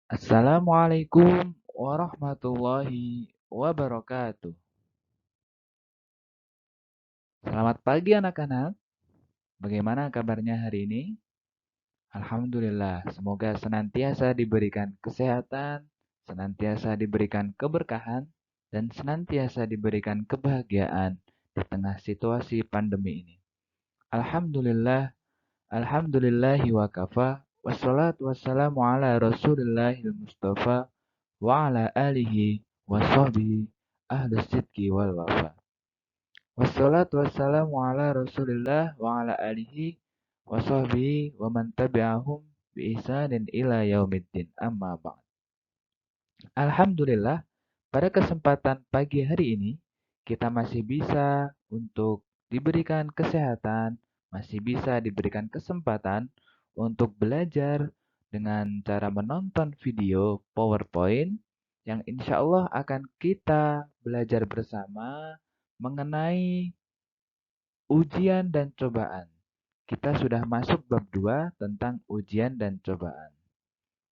Assalamualaikum warahmatullahi wabarakatuh. Selamat pagi anak-anak. Bagaimana kabarnya hari ini? Alhamdulillah, semoga senantiasa diberikan kesehatan, senantiasa diberikan keberkahan, dan senantiasa diberikan kebahagiaan di tengah situasi pandemi ini. Alhamdulillah, alhamdulillahi wa kafa, wassalatu wassalamu ala rasulillahil mustafa, wa ala alihi wa sahbihi ahlus sidqi wal wafa. Wassalatu wassalamu ala Rasulillah wa ala alihi wa sahbihi wa man tabi'ahum bi ihsanin ila yaumiddin. Amma ba'd. Alhamdulillah, pada kesempatan pagi hari ini kita masih bisa untuk diberikan kesehatan, masih bisa diberikan kesempatan untuk belajar dengan cara menonton video PowerPoint yang insya Allah akan kita belajar bersama mengenai ujian dan cobaan. Kita sudah masuk bab 2 tentang ujian dan cobaan.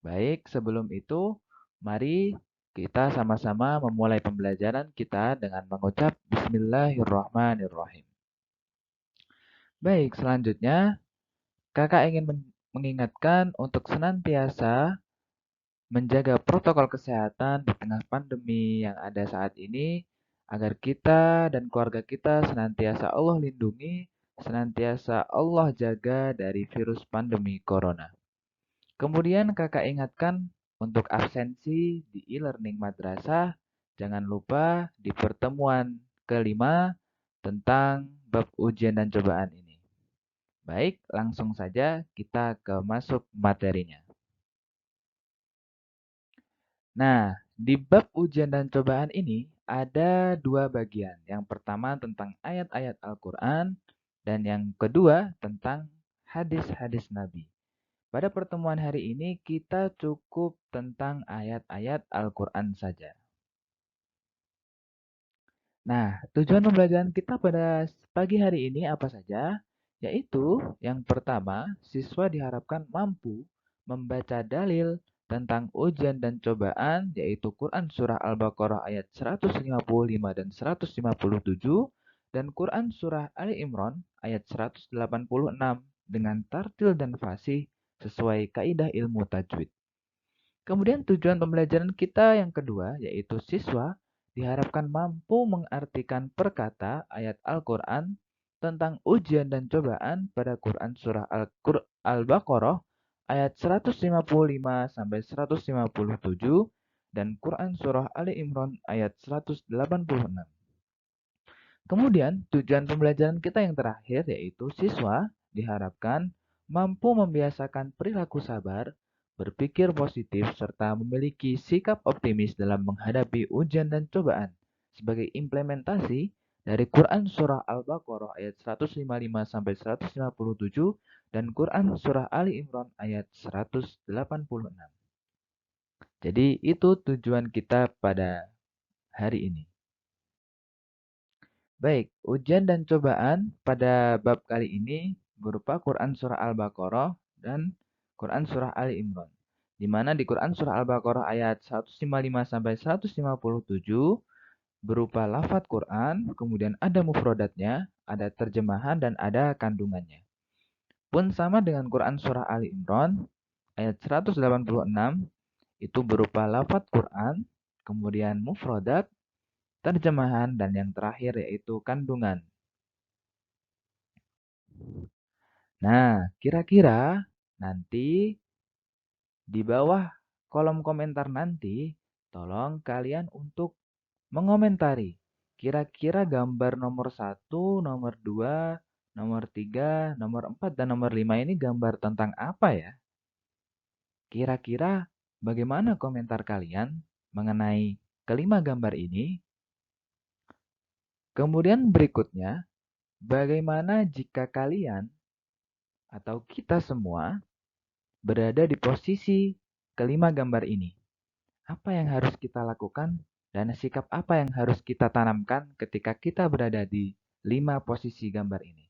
Baik, sebelum itu, mari kita sama-sama memulai pembelajaran kita dengan mengucap Bismillahirrahmanirrahim. Baik, selanjutnya kakak ingin mengingatkan untuk senantiasa menjaga protokol kesehatan di tengah pandemi yang ada saat ini, agar kita dan keluarga kita senantiasa Allah lindungi, senantiasa Allah jaga dari virus pandemi corona. Kemudian kakak ingatkan untuk absensi di e-learning madrasah, jangan lupa di pertemuan kelima tentang bab ujian dan cobaan ini. Baik, langsung saja kita ke masuk materinya. Nah, di bab ujian dan cobaan ini ada dua bagian. Yang pertama tentang ayat-ayat Al-Quran dan yang kedua tentang hadis-hadis Nabi. Pada pertemuan hari ini kita cukup tentang ayat-ayat Al-Quran saja. Nah, tujuan pembelajaran kita pada pagi hari ini apa saja? Yaitu yang pertama, siswa diharapkan mampu membaca dalil tentang ujian dan cobaan, yaitu Quran Surah Al-Baqarah ayat 155 dan 157, dan Quran Surah Ali Imran ayat 186 dengan tartil dan fasih sesuai kaidah ilmu tajwid. Kemudian tujuan pembelajaran kita yang kedua, yaitu siswa diharapkan mampu mengartikan perkata ayat Al-Quran tentang ujian dan cobaan pada Quran Surah Al-Baqarah ayat 155 sampai 157 dan Quran Surah Ali Imran ayat 186. Kemudian tujuan pembelajaran kita yang terakhir yaitu siswa diharapkan mampu membiasakan perilaku sabar, berpikir positif, serta memiliki sikap optimis dalam menghadapi ujian dan cobaan sebagai implementasi dari Quran Surah Al-Baqarah ayat 155 sampai 157 dan Quran Surah Ali Imran ayat 186. Jadi itu tujuan kita pada hari ini. Baik, ujian dan cobaan pada bab kali ini berupa Quran Surah Al-Baqarah dan Quran Surah Ali Imran. Di mana di Quran Surah Al-Baqarah ayat 155 sampai 157 berupa lafadz Quran, kemudian ada mufrodatnya, ada terjemahan, dan ada kandungannya. Pun sama dengan Quran Surah Ali Imran ayat 186 itu berupa lafadz Quran, kemudian mufrodat, terjemahan, dan yang terakhir yaitu kandungan. Nah, kira-kira nanti di bawah kolom komentar nanti, tolong kalian untuk mengomentari. Kira-kira gambar nomor 1, nomor 2, nomor 3, nomor 4, dan nomor 5 ini gambar tentang apa ya? Kira-kira bagaimana komentar kalian mengenai kelima gambar ini? Kemudian berikutnya, bagaimana jika kalian atau kita semua berada di posisi kelima gambar ini? Apa yang harus kita lakukan dan sikap apa yang harus kita tanamkan ketika kita berada di 5 posisi gambar ini?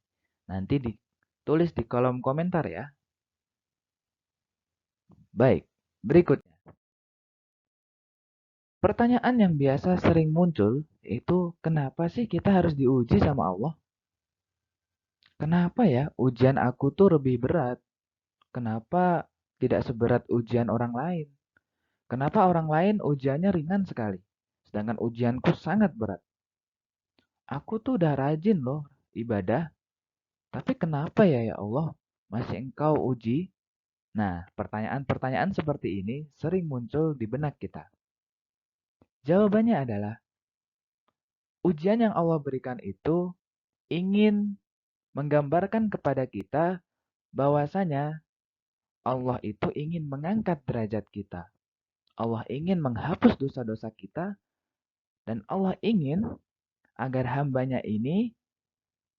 Nanti ditulis di kolom komentar ya. Baik, berikutnya. Pertanyaan yang biasa sering muncul itu kenapa sih kita harus diuji sama Allah? Kenapa ya ujian aku tuh lebih berat? Kenapa tidak seberat ujian orang lain? Kenapa orang lain ujiannya ringan sekali, sedangkan ujianku sangat berat? Aku tuh udah rajin loh ibadah, tapi kenapa ya ya Allah masih Engkau uji? Nah, pertanyaan-pertanyaan seperti ini sering muncul di benak kita. Jawabannya adalah ujian yang Allah berikan itu ingin menggambarkan kepada kita bahwasanya Allah itu ingin mengangkat derajat kita. Allah ingin menghapus dosa-dosa kita dan Allah ingin agar hambanya ini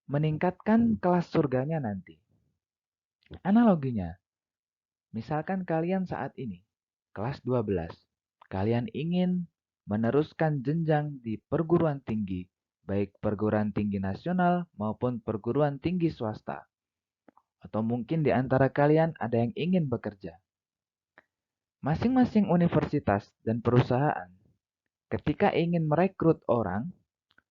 meningkatkan kelas surganya nanti. Analoginya, misalkan kalian saat ini kelas 12, kalian ingin meneruskan jenjang di perguruan tinggi, baik perguruan tinggi nasional maupun perguruan tinggi swasta. Atau mungkin di antara kalian ada yang ingin bekerja. Masing-masing universitas dan perusahaan ketika ingin merekrut orang,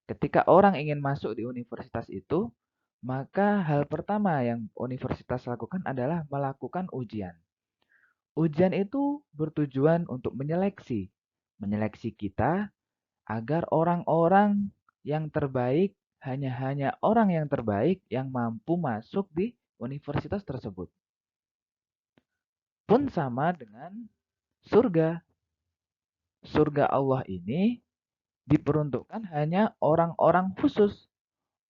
ketika orang ingin masuk di universitas itu, maka hal pertama yang universitas lakukan adalah melakukan ujian. Ujian itu bertujuan untuk menyeleksi kita agar orang-orang yang terbaik, hanya orang yang terbaik yang mampu masuk di universitas tersebut. Pun sama dengan surga. Surga Allah ini diperuntukkan hanya orang-orang khusus,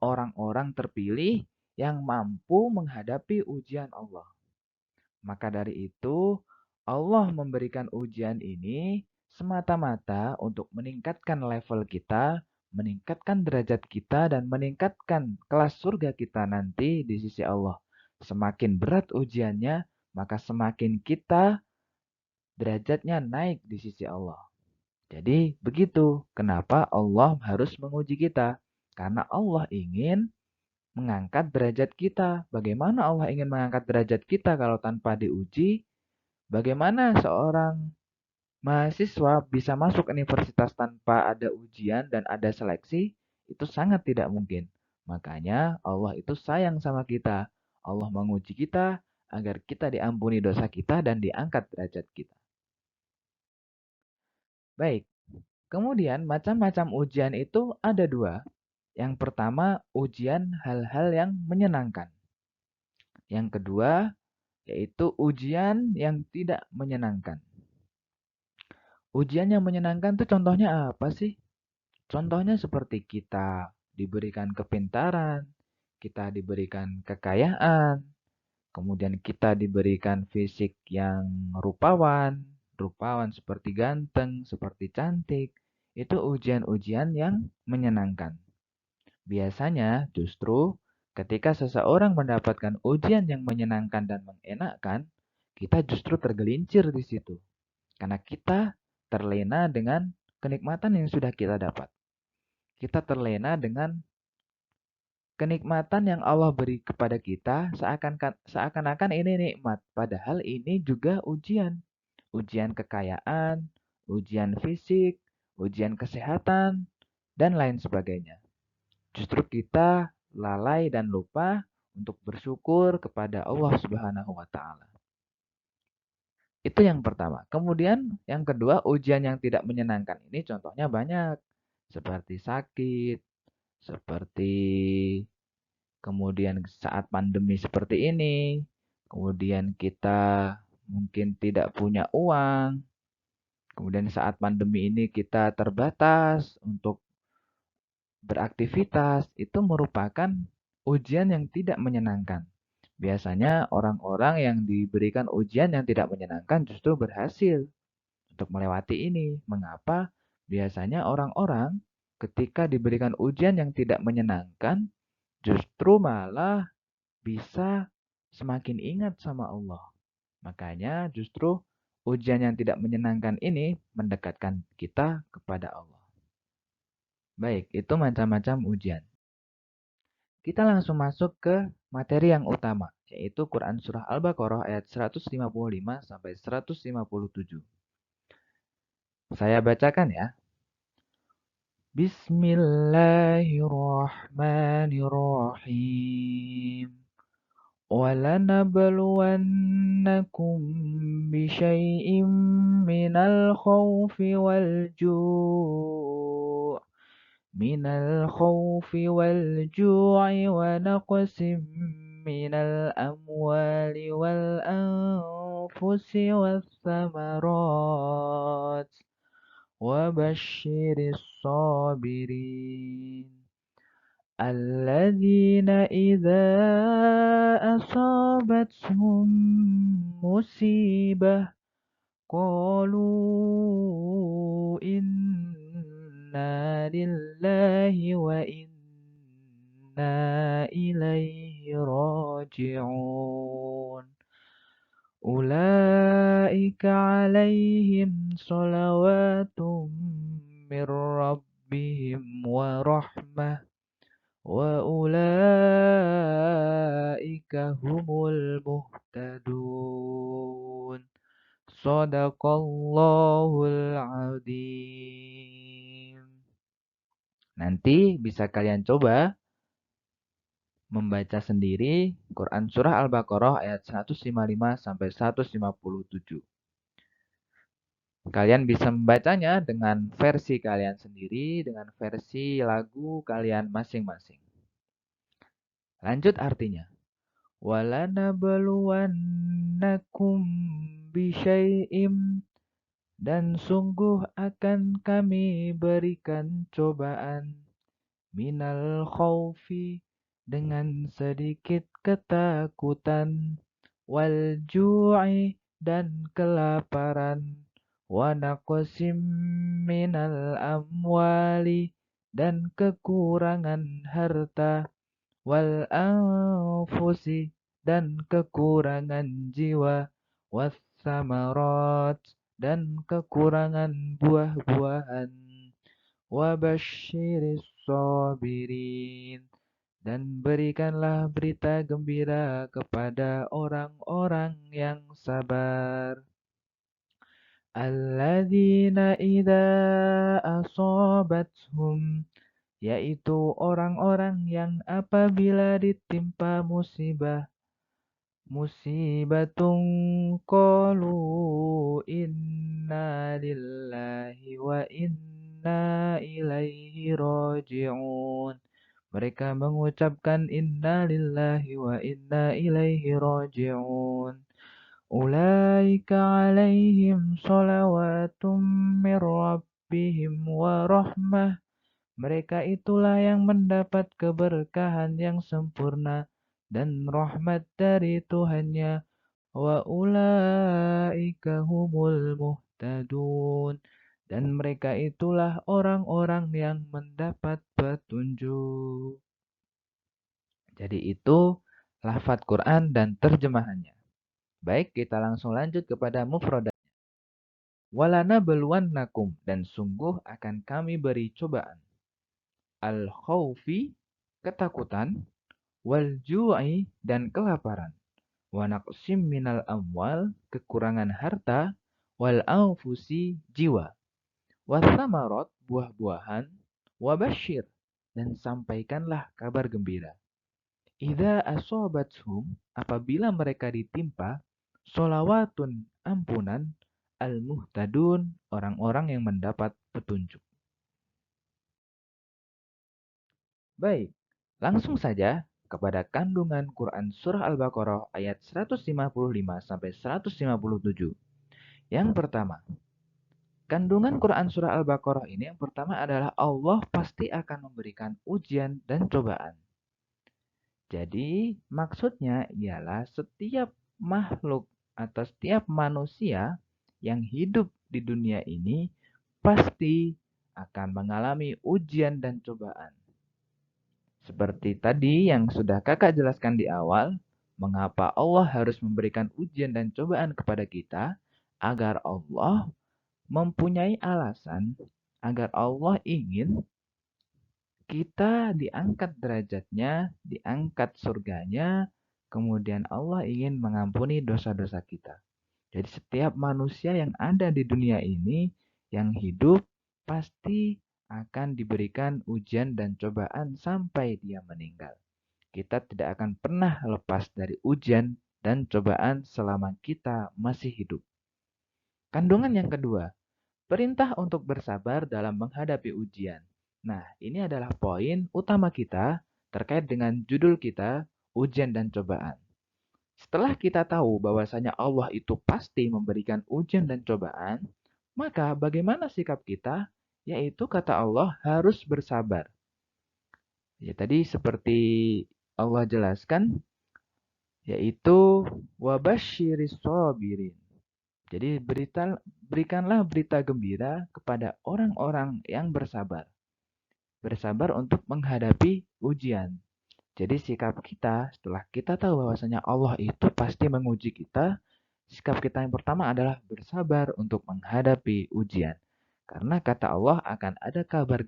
orang-orang terpilih yang mampu menghadapi ujian Allah. Maka dari itu, Allah memberikan ujian ini semata-mata untuk meningkatkan level kita, meningkatkan derajat kita, dan meningkatkan kelas surga kita nanti di sisi Allah. Semakin berat ujiannya, maka semakin kita derajatnya naik di sisi Allah. Jadi begitu kenapa Allah harus menguji kita. Karena Allah ingin mengangkat derajat kita. Bagaimana Allah ingin mengangkat derajat kita kalau tanpa diuji? Bagaimana seorang mahasiswa bisa masuk universitas tanpa ada ujian dan ada seleksi? Itu sangat tidak mungkin. Makanya Allah itu sayang sama kita. Allah menguji kita agar kita diampuni dosa kita dan diangkat derajat kita. Baik, kemudian macam-macam ujian itu ada dua. Yang pertama, ujian hal-hal yang menyenangkan. Yang kedua, yaitu ujian yang tidak menyenangkan. Ujian yang menyenangkan itu contohnya apa sih? Contohnya seperti kita diberikan kepintaran, kita diberikan kekayaan, kemudian kita diberikan fisik yang rupawan, rupawan seperti ganteng, seperti cantik. Itu ujian-ujian yang menyenangkan. Biasanya justru ketika seseorang mendapatkan ujian yang menyenangkan dan mengenakkan, kita justru tergelincir di situ. Karena kita terlena dengan kenikmatan yang sudah kita dapat. Kita terlena dengan kenikmatan yang Allah beri kepada kita seakan-akan ini nikmat. Padahal ini juga ujian. Ujian kekayaan, ujian fisik, ujian kesehatan, dan lain sebagainya. Justru kita lalai dan lupa untuk bersyukur kepada Allah Subhanahu wa taala. Itu yang pertama. Kemudian yang kedua, ujian yang tidak menyenangkan ini contohnya banyak. Seperti sakit, seperti kemudian saat pandemi seperti ini, kemudian kita mungkin tidak punya uang, kemudian saat pandemi ini kita terbatas untuk beraktivitas, itu merupakan ujian yang tidak menyenangkan. Biasanya orang-orang yang diberikan ujian yang tidak menyenangkan justru berhasil untuk melewati ini. Mengapa? Biasanya orang-orang ketika diberikan ujian yang tidak menyenangkan justru malah bisa semakin ingat sama Allah. Makanya justru ujian yang tidak menyenangkan ini mendekatkan kita kepada Allah. Baik, itu macam-macam ujian. Kita langsung masuk ke materi yang utama, yaitu Quran Surah Al-Baqarah ayat 155 sampai 157. Saya bacakan ya. Bismillahirrahmanirrahim. وَلَنَبْلُوَنَّكُمْ بِشَيْءٍ مِّنَ الْخَوْفِ وَالْجُوعِ ونقص من الأموال والأنفس والثمرات وبشر الصابرين الذين إذا أصابتهم مصيبة قالوا إنا لله وإنا إليه راجعون أولئك عليهم صلوات من ربهم ورحمة وأولئك هم المهتدون Shadaqallahul Azim. Nanti bisa kalian coba membaca sendiri Quran Surah Al-Baqarah ayat 155 sampai 157. Kalian bisa membacanya dengan versi kalian sendiri, dengan versi lagu kalian masing-masing. Lanjut artinya. Walanabluwannakum bisyai'im dan sungguh akan kami berikan cobaan minal khaufi dengan sedikit ketakutan wal ju'i dan kelaparan wa naqsim minal amwali dan kekurangan harta wal anfusi dan kekurangan jiwa wassamarat dan kekurangan buah-buahan wabashiris sabirin dan berikanlah berita gembira kepada orang-orang yang sabar alladzina idza asabathum yaitu orang-orang yang apabila ditimpa musibatun qalu inna lillahi wa inna ilaihi raji'un. Mereka mengucapkan inna lillahi wa inna ilaihi raji'un. Ulaika alaihim salawatum mir rabbihim wa rahmah. Mereka itulah yang mendapat keberkahan yang sempurna dan rahmat dari Tuhannya. Wa ulaika humul muhtadun. Dan mereka itulah orang-orang yang mendapat petunjuk. Jadi itu lafadz Quran dan terjemahannya. Baik, kita langsung lanjut kepada mufradat. Walana beluannakum dan sungguh akan kami beri cobaan. Al-khawfi, ketakutan, wal-ju'i, dan kelaparan, wa naqsim minal amwal, kekurangan harta, wal anfusi, jiwa, wasamarot, buah-buahan, wabashir, dan sampaikanlah kabar gembira. Idza asobathum, apabila mereka ditimpa, solawatun, ampunan, al-muhtadun, orang-orang yang mendapat petunjuk. Baik, langsung saja kepada kandungan Quran Surah Al-Baqarah ayat 155 sampai 157. Yang pertama, kandungan Quran Surah Al-Baqarah ini yang pertama adalah Allah pasti akan memberikan ujian dan cobaan. Jadi, maksudnya ialah setiap makhluk atau setiap manusia yang hidup di dunia ini pasti akan mengalami ujian dan cobaan. Seperti tadi yang sudah kakak jelaskan di awal, mengapa Allah harus memberikan ujian dan cobaan kepada kita, agar Allah mempunyai alasan, agar Allah ingin kita diangkat derajatnya, diangkat surganya, kemudian Allah ingin mengampuni dosa-dosa kita. Jadi setiap manusia yang ada di dunia ini, yang hidup pasti akan diberikan ujian dan cobaan sampai dia meninggal. Kita tidak akan pernah lepas dari ujian dan cobaan selama kita masih hidup. Kandungan yang kedua, perintah untuk bersabar dalam menghadapi ujian. Nah, ini adalah poin utama kita terkait dengan judul kita, ujian dan cobaan. Setelah kita tahu bahwasanya Allah itu pasti memberikan ujian dan cobaan, maka bagaimana sikap kita? Yaitu kata Allah harus bersabar. Ya, tadi seperti Allah jelaskan, yaitu wabasyiris sabirin. Jadi berikanlah berita gembira kepada orang-orang yang bersabar. Bersabar untuk menghadapi ujian. Jadi sikap kita setelah kita tahu bahwasanya Allah itu pasti menguji kita, sikap kita yang pertama adalah bersabar untuk menghadapi ujian. Karena kata Allah akan ada kabar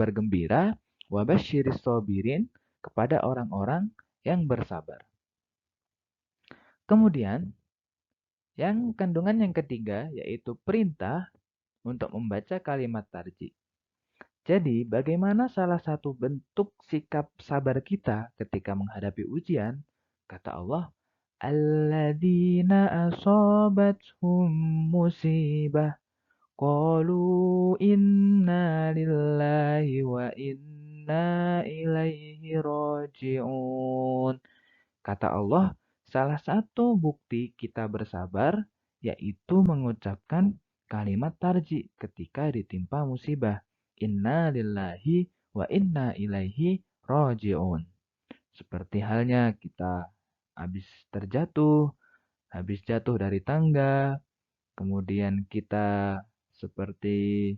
gembira wabasyiris sabirin kepada orang-orang yang bersabar. Kemudian, kandungan yang ketiga yaitu perintah untuk membaca kalimat tarjih. Jadi, bagaimana salah satu bentuk sikap sabar kita ketika menghadapi ujian? Kata Allah, alladzina asabathum musibah qalu inna lillahi wa inna ilaihi raji'un. Kata Allah, salah satu bukti kita bersabar yaitu mengucapkan kalimat tarjih ketika ditimpa musibah. Inna lillahi wa inna ilaihi raji'un. Seperti halnya kita habis habis jatuh dari tangga, kemudian kita seperti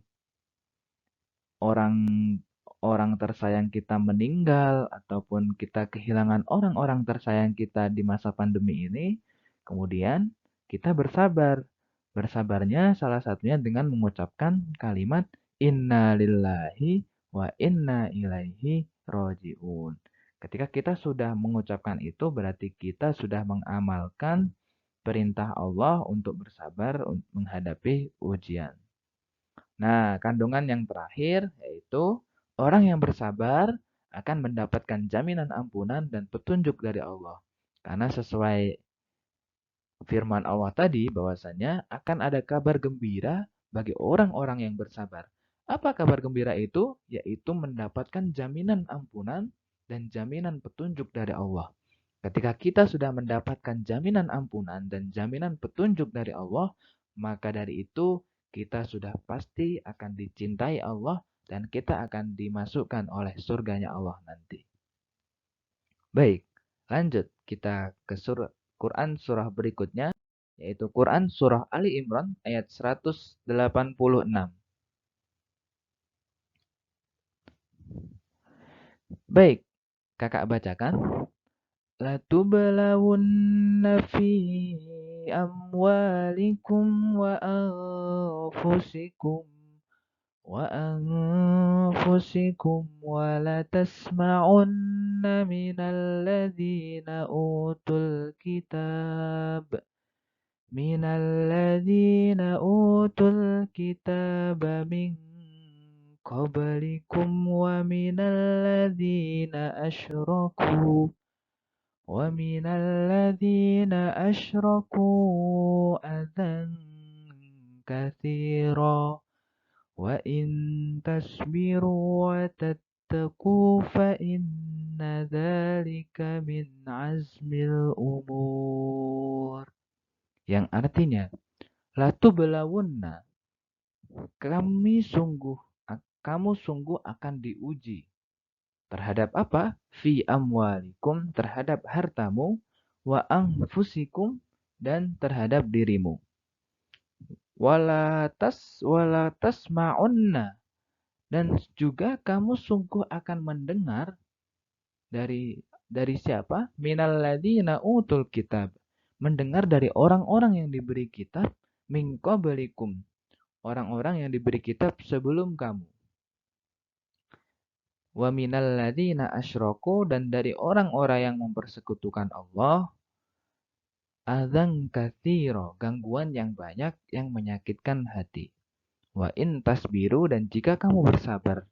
orang orang tersayang kita meninggal ataupun kita kehilangan orang-orang tersayang kita di masa pandemi ini, kemudian kita bersabar. Bersabarnya salah satunya dengan mengucapkan kalimat inna lillahi wa inna ilaihi roji'un. Ketika kita sudah mengucapkan itu berarti kita sudah mengamalkan perintah Allah untuk bersabar menghadapi ujian. Nah, kandungan yang terakhir yaitu orang yang bersabar akan mendapatkan jaminan ampunan dan petunjuk dari Allah. Karena sesuai firman Allah tadi bahwasanya akan ada kabar gembira bagi orang-orang yang bersabar. Apa kabar gembira itu? Yaitu mendapatkan jaminan ampunan dan jaminan petunjuk dari Allah. Ketika kita sudah mendapatkan jaminan ampunan dan jaminan petunjuk dari Allah, maka dari itu kita sudah pasti akan dicintai Allah dan kita akan dimasukkan oleh surganya Allah nanti. Baik, lanjut kita ke Quran surah berikutnya, yaitu Quran surah Ali Imran ayat 186. Baik, kakak bacakan. لتبلون في أموالكم وأنفسكم ولتسمعن من الذين أوتوا الكتاب من قبلكم ومن الذين أشركوا أذى كثيرا وإن تصبروا وتتقوا فإن ذلك من عزم الأمور. Yang artinya, latubelawunna, kamu sungguh akan diuji. Terhadap apa? Fi amwalikum, terhadap hartamu, wa anfusikum, dan terhadap dirimu. Wala tasma'unna, dan juga kamu sungguh akan mendengar dari siapa? Minal ladzina utul kitab. Mendengar dari orang-orang yang diberi kitab min qablikum. Orang-orang yang diberi kitab sebelum kamu. Wa minal ladzina asyraku, dan dari orang-orang yang mempersekutukan Allah, adzan katsira, gangguan yang banyak yang menyakitkan hati. Wa in tasbiru dan jika kamu bersabar,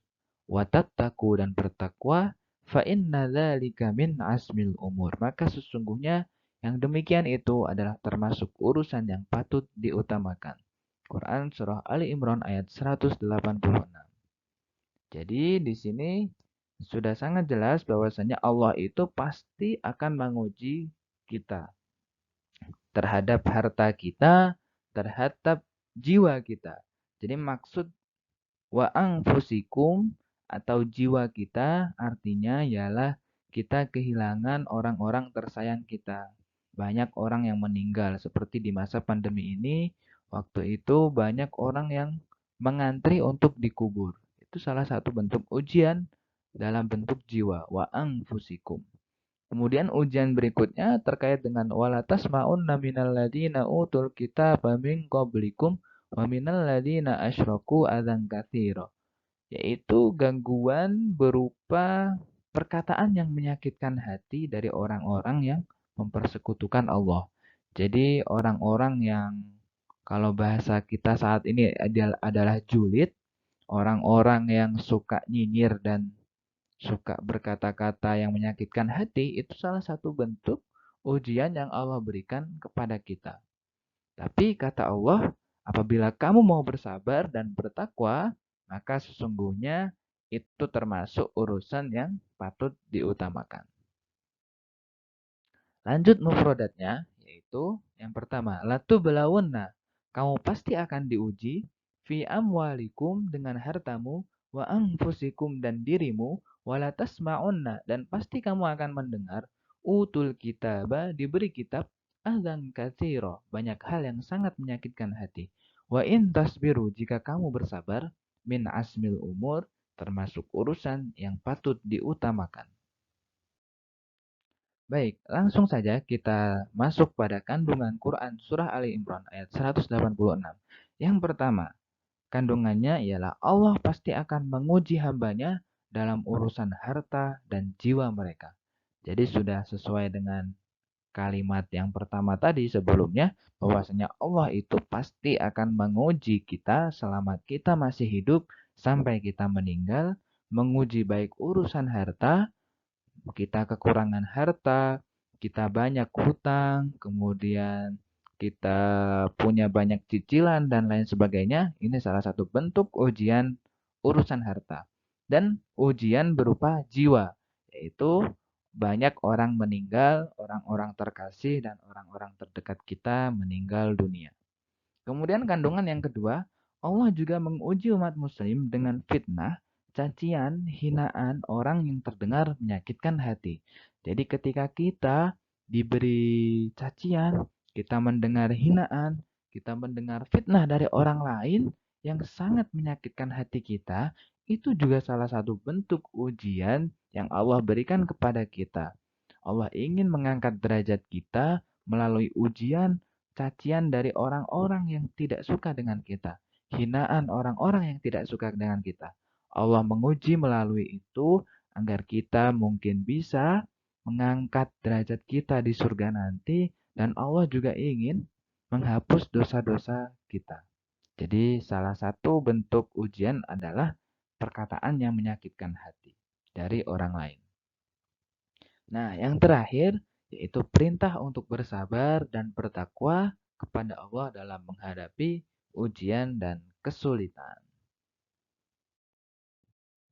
wa tattaqu dan bertakwa, fa inna dzalika min azmil umur. Maka sesungguhnya yang demikian itu adalah termasuk urusan yang patut diutamakan. Quran Surah Ali Imran ayat 186. Jadi di sini sudah sangat jelas bahwasanya Allah itu pasti akan menguji kita terhadap harta kita, terhadap jiwa kita. Jadi maksud wa anfusikum atau jiwa kita artinya ialah kita kehilangan orang-orang tersayang kita. Banyak orang yang meninggal seperti di masa pandemi ini. Waktu itu banyak orang yang mengantri untuk dikubur. Itu salah satu bentuk ujian dalam bentuk jiwa. Wa anfusikum. Kemudian ujian berikutnya terkait dengan wala tasma'unna minal ladina utul kitaba min qablikum wa minal ladina asyraku adzan katsira, yaitu gangguan berupa perkataan yang menyakitkan hati dari orang-orang yang mempersekutukan Allah. Jadi orang-orang yang kalau bahasa kita saat ini adalah julid, orang-orang yang suka nyinyir dan suka berkata-kata yang menyakitkan hati, itu salah satu bentuk ujian yang Allah berikan kepada kita. Tapi kata Allah, apabila kamu mau bersabar dan bertakwa, maka sesungguhnya itu termasuk urusan yang patut diutamakan. Lanjut mufrodatnya, yaitu yang pertama, latu belawunna. Kamu pasti akan diuji fi amwalikum dengan hartamu, wa anfusikum dan dirimu, wala tasma'unna dan pasti kamu akan mendengar utul kitaba diberi kitab azan katsira, banyak hal yang sangat menyakitkan hati. Wa in tasbiru jika kamu bersabar min asmil umur termasuk urusan yang patut diutamakan. Baik, langsung saja kita masuk pada kandungan Quran Surah Ali Imran ayat 186. Yang pertama, kandungannya ialah Allah pasti akan menguji hambanya dalam urusan harta dan jiwa mereka. Jadi sudah sesuai dengan kalimat yang pertama tadi sebelumnya, bahwasanya Allah itu pasti akan menguji kita selama kita masih hidup sampai kita meninggal, menguji baik urusan harta, kita kekurangan harta, kita banyak hutang, kemudian kita punya banyak cicilan dan lain sebagainya. Ini salah satu bentuk ujian urusan harta. Dan ujian berupa jiwa, yaitu banyak orang meninggal, orang-orang terkasih dan orang-orang terdekat kita meninggal dunia. Kemudian kandungan yang kedua, Allah juga menguji umat muslim dengan fitnah, cacian, hinaan orang yang terdengar menyakitkan hati. Jadi ketika kita diberi cacian, kita mendengar hinaan, kita mendengar fitnah dari orang lain yang sangat menyakitkan hati kita, itu juga salah satu bentuk ujian yang Allah berikan kepada kita. Allah ingin mengangkat derajat kita melalui ujian cacian dari orang-orang yang tidak suka dengan kita, hinaan orang-orang yang tidak suka dengan kita. Allah menguji melalui itu agar kita mungkin bisa mengangkat derajat kita di surga nanti, dan Allah juga ingin menghapus dosa-dosa kita. Jadi salah satu bentuk ujian adalah perkataan yang menyakitkan hati dari orang lain. Nah, yang terakhir yaitu perintah untuk bersabar dan bertakwa kepada Allah dalam menghadapi ujian dan kesulitan.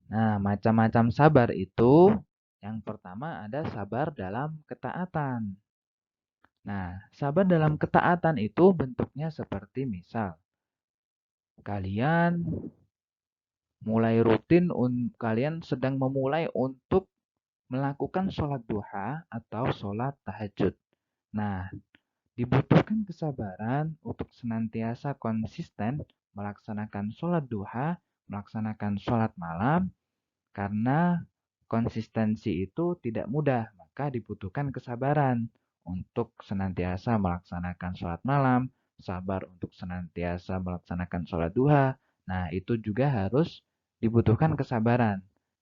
Nah, macam-macam sabar itu yang pertama ada sabar dalam ketaatan. Nah, sabar dalam ketaatan itu bentuknya seperti misal kalian kalian sedang memulai untuk melakukan sholat duha atau sholat tahajud. Nah, dibutuhkan kesabaran untuk senantiasa konsisten melaksanakan sholat duha, melaksanakan sholat malam, karena konsistensi itu tidak mudah, maka dibutuhkan kesabaran untuk senantiasa melaksanakan sholat malam, sabar untuk senantiasa melaksanakan sholat duha. Nah, itu juga harus dibutuhkan kesabaran.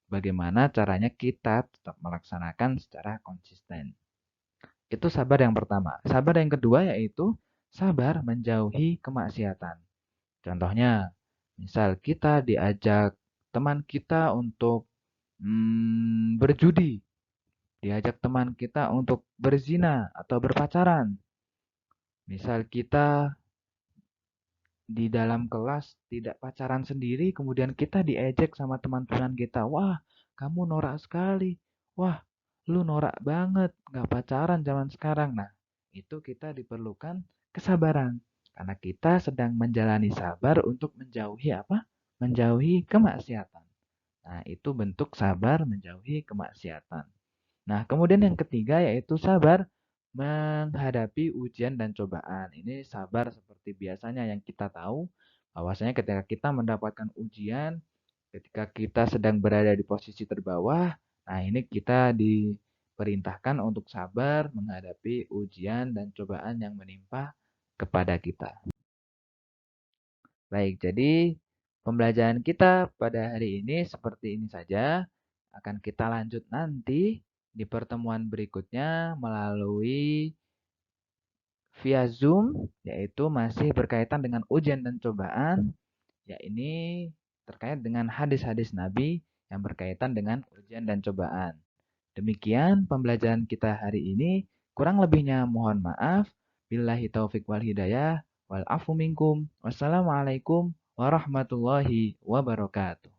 Bagaimana caranya kita tetap melaksanakan secara konsisten. Itu sabar yang pertama. Sabar yang kedua yaitu sabar menjauhi kemaksiatan. Contohnya, Misal kita diajak teman kita untuk berjudi, diajak teman kita untuk berzina atau berpacaran. Misal kita di dalam kelas tidak pacaran sendiri, kemudian kita diejek sama teman-teman kita. Wah, kamu norak sekali. Wah, lu norak banget, nggak pacaran zaman sekarang. Nah, itu kita diperlukan kesabaran. Karena kita sedang menjalani sabar untuk menjauhi apa? Menjauhi kemaksiatan. Nah, itu bentuk sabar menjauhi kemaksiatan. Nah, kemudian yang ketiga yaitu sabar menghadapi ujian dan cobaan. Ini sabar seperti biasanya yang kita tahu bahwasanya ketika kita mendapatkan ujian, ketika kita sedang berada di posisi terbawah, nah ini kita diperintahkan untuk sabar menghadapi ujian dan cobaan yang menimpa kepada kita. Baik, jadi pembelajaran kita pada hari ini seperti ini saja. Akan kita lanjut nanti di pertemuan berikutnya melalui via Zoom, yaitu masih berkaitan dengan ujian dan cobaan, ya ini terkait dengan hadis-hadis Nabi yang berkaitan dengan ujian dan cobaan. Demikian pembelajaran kita hari ini. Kurang lebihnya mohon maaf. Billahi taufik wal hidayah. Wal afu minkum. Wassalamualaikum warahmatullahi wabarakatuh.